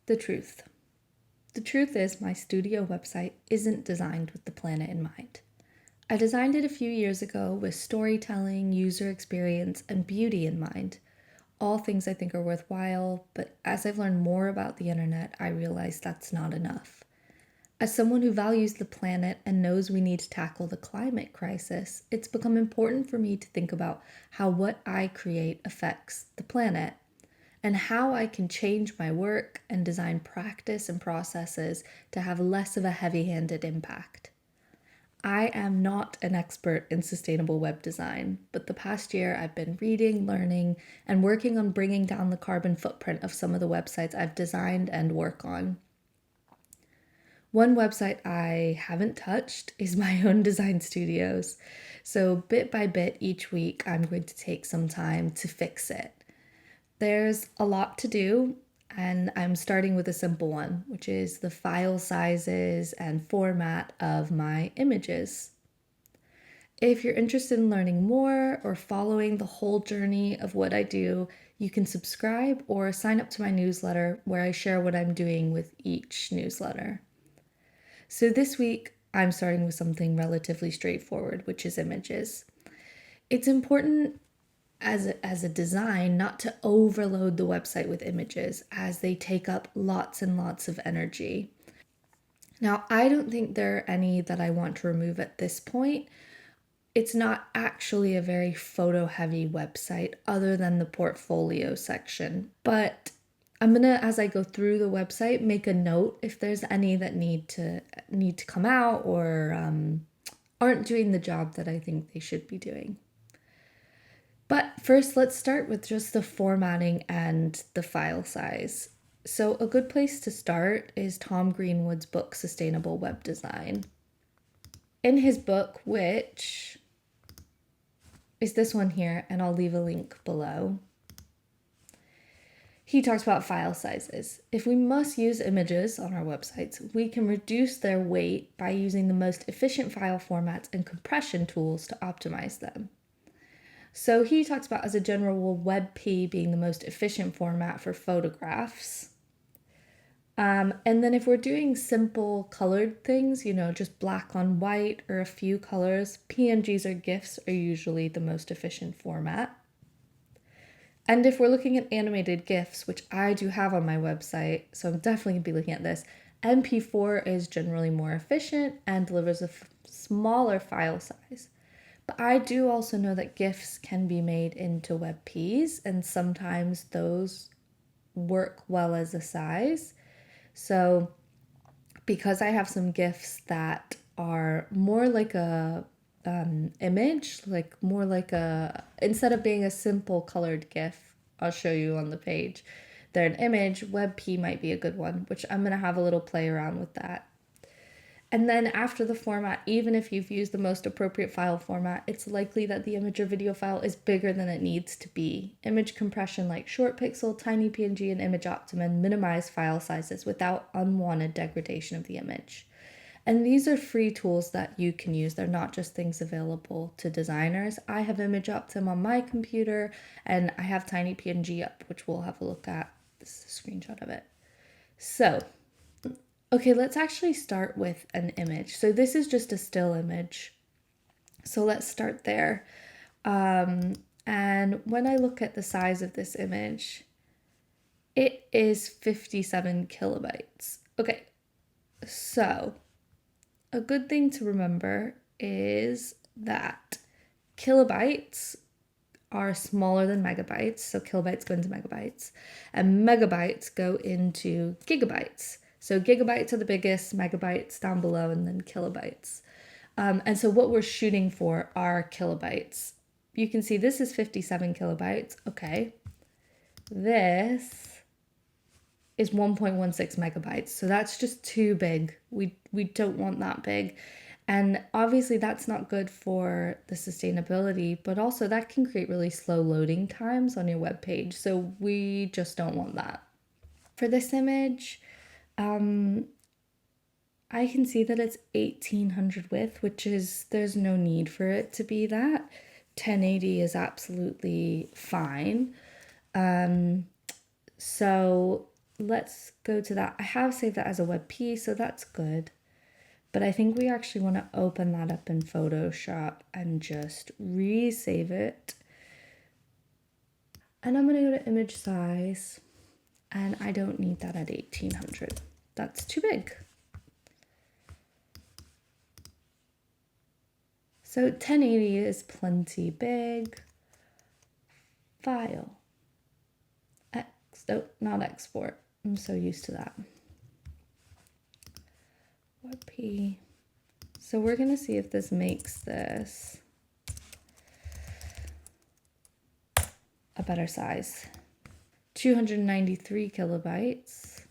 The truth. The truth is, my studio website isn't designed with the planet in mind. I designed it a few years ago with storytelling, user experience, and beauty in mind. All things I think are worthwhile, but as I've learned more about the internet, I realize that's not enough. As someone who values the planet and knows we need to tackle the climate crisis, it's become important for me to think about how what I create affects the planet and how I can change my work and design practice and processes to have less of a heavy handed impact. I am not an expert in sustainable web design, but the past year I've been reading, learning, and working on bringing down the carbon footprint of some of the websites I've designed and work on. One website I haven't touched is my own design studios. So, bit by bit each week, I'm going to take some time to fix it. There's a lot to do, and I'm starting with a simple one, which is the file sizes and format of my images. If you're interested in learning more or following the whole journey of what I do, you can subscribe or sign up to my newsletter where I share what I'm doing with each newsletter. So this week, I'm starting with something relatively straightforward, which is images. It's important as a design not to overload the website with images as they take up lots and lots of energy. Now, I don't think there are any that I want to remove at this point. It's not actually a very photo heavy website other than the portfolio section, but I'm gonna, as I go through the website, make a note if there's any that need to come out or aren't doing the job that I think they should be doing. But first, let's start with just the formatting and the file size. So a good place to start is Tom Greenwood's book, Sustainable Web Design. In his book, which is this one here, and I'll leave a link below, he talks about file sizes. If we must use images on our websites, we can reduce their weight by using the most efficient file formats and compression tools to optimize them. So he talks about, as a general rule, WebP being the most efficient format for photographs. And then if we're doing simple colored things, just black on white or a few colors, PNGs or GIFs are usually the most efficient format. And if we're looking at animated GIFs, which I do have on my website, so I'm definitely going to be looking at this, MP4 is generally more efficient and delivers a smaller file size. But I do also know that GIFs can be made into WebPs, and sometimes those work well as a size. So because I have some GIFs that are more like a image, like more like instead of being a simple colored GIF, I'll show you on the page, they're an image, WebP might be a good one, which I'm going to have a little play around with that. And then after the format, even if you've used the most appropriate file format, it's likely that the image or video file is bigger than it needs to be. Image compression like Short Pixel, Tiny PNG, and Image Optimum minimize file sizes without unwanted degradation of the image. And these are free tools that you can use. They're not just things available to designers. I have Image Optimum on my computer, and I have Tiny PNG up, which we'll have a look at. This is a screenshot of it. So, okay, let's actually start with an image. So this is just a still image. So let's start there. And when I look at the size of this image, it is 57 kilobytes. Okay, so a good thing to remember is that kilobytes are smaller than megabytes. So kilobytes go into megabytes, and megabytes go into gigabytes. So gigabytes are the biggest, megabytes down below, and then kilobytes. And so what we're shooting for are kilobytes. You can see this is 57 kilobytes. Okay. This is 1.16 megabytes. So that's just too big. We don't want that big. And obviously that's not good for the sustainability, but also that can create really slow loading times on your web page. So we just don't want that. For this image, I can see that it's 1800 width, which is, there's no need for it to be that. 1080 is absolutely fine. So let's go to that. I have saved that as a WebP, so that's good. But I think we actually want to open that up in Photoshop and just resave it. And I'm going to go to image size, and I don't need that at 1800. That's too big. So 1080 is plenty big. File. Not export. I'm so used to that. WebP. So we're going to see if this makes this a better size. 293 kilobytes.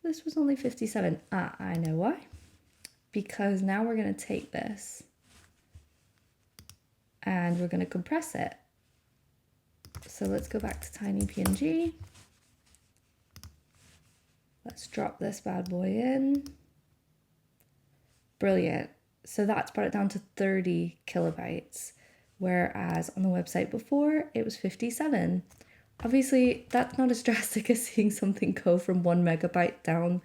This was only 57. I know why. Because now we're going to take this and we're going to compress it. So let's go back to tiny PNG. Let's drop this bad boy in. Brilliant. So that's brought it down to 30 kilobytes, whereas on the website before it was 57. Obviously, that's not as drastic as seeing something go from 1 megabyte down.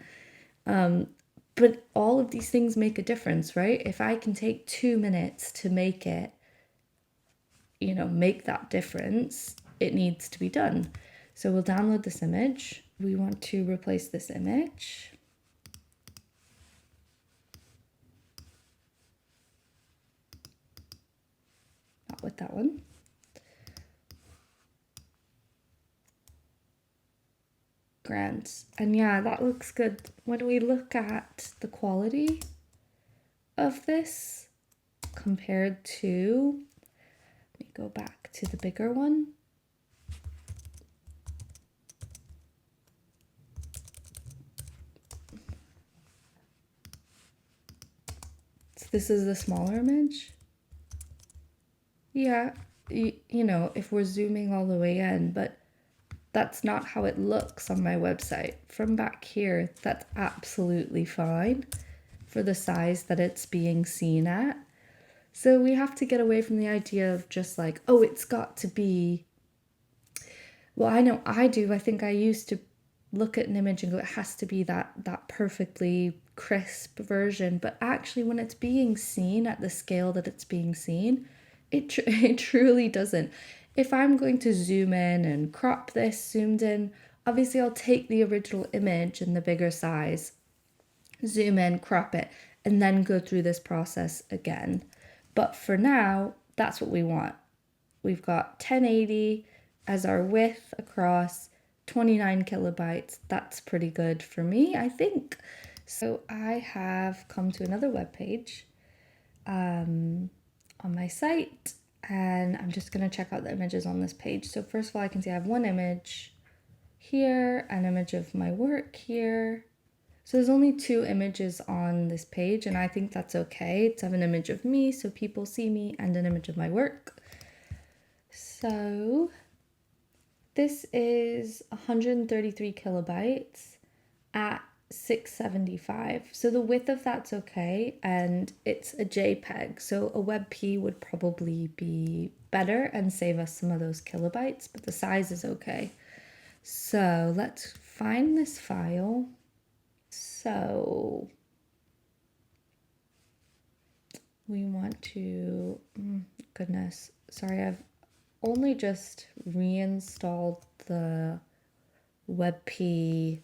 But all of these things make a difference, right? If I can take 2 minutes to make it, make that difference, it needs to be done. So we'll download this image. We want to replace this image. Not with that one. Grand. And yeah, that looks good. When we look at the quality of this compared to, let me go back to the bigger one. So this is the smaller image. Yeah, if we're zooming all the way in, but that's not how it looks on my website. From back here, that's absolutely fine for the size that it's being seen at. So we have to get away from the idea of just like, oh, it's got to be, well, I know I do. I think I used to look at an image and go, it has to be that perfectly crisp version. But actually, when it's being seen at the scale that it's being seen, it truly doesn't. If I'm going to zoom in and crop this zoomed in, obviously I'll take the original image in the bigger size, zoom in, crop it, and then go through this process again. But for now, that's what we want. We've got 1080 as our width across 29 kilobytes. That's pretty good for me, I think. So I have come to another web page on my site, and I'm just going to check out the images on this page. So first of all, I can see I have one image here, an image of my work here. So there's only 2 images on this page, and I think that's okay to have an image of me so people see me and an image of my work. So this is 133 kilobytes at 675. So the width of that's okay, and it's a JPEG. So a WebP would probably be better and save us some of those kilobytes, but the size is okay. So let's find this file. So we want to, goodness, sorry, I've only just reinstalled the WebP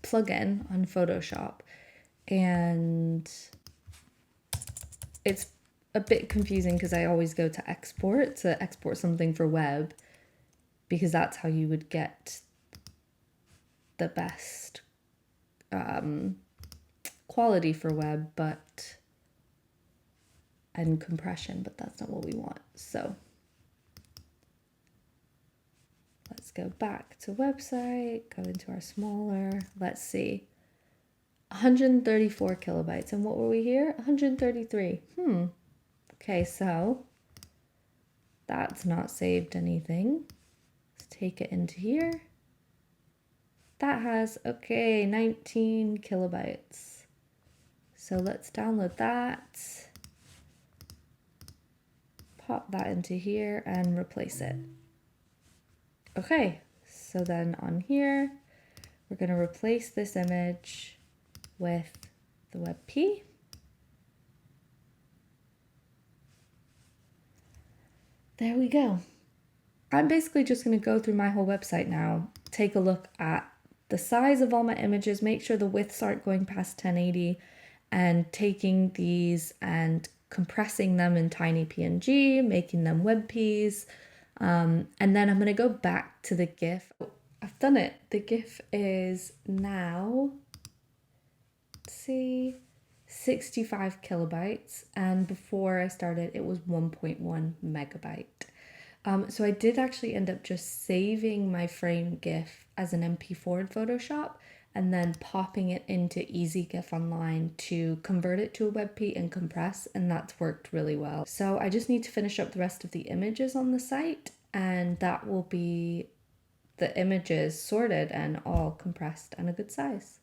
plugin on Photoshop, and it's a bit confusing because I always go to export something for web, because that's how you would get the best quality for web, and compression, but that's not what we want. So let's go back to website, go into our smaller, let's see, 134 kilobytes. And what were we here? 133. Okay, so that's not saved anything. Let's take it into here. That has, 19 kilobytes. So let's download that, pop that into here and replace it. Okay, so then on here, we're going to replace this image with the WebP. There we go. I'm basically just going to go through my whole website now, take a look at the size of all my images, make sure the widths aren't going past 1080, and taking these and compressing them in tiny PNG, making them WebPs, and then I'm going to go back to the GIF. I've done it. The GIF is now, let's see, 65 kilobytes, and before I started it was 1.1 megabyte. So I did actually end up just saving my frame GIF as an MP4 in Photoshop and then popping it into EasyGIF Online to convert it to a WebP and compress, and that's worked really well. So I just need to finish up the rest of the images on the site, and that will be the images sorted and all compressed and a good size.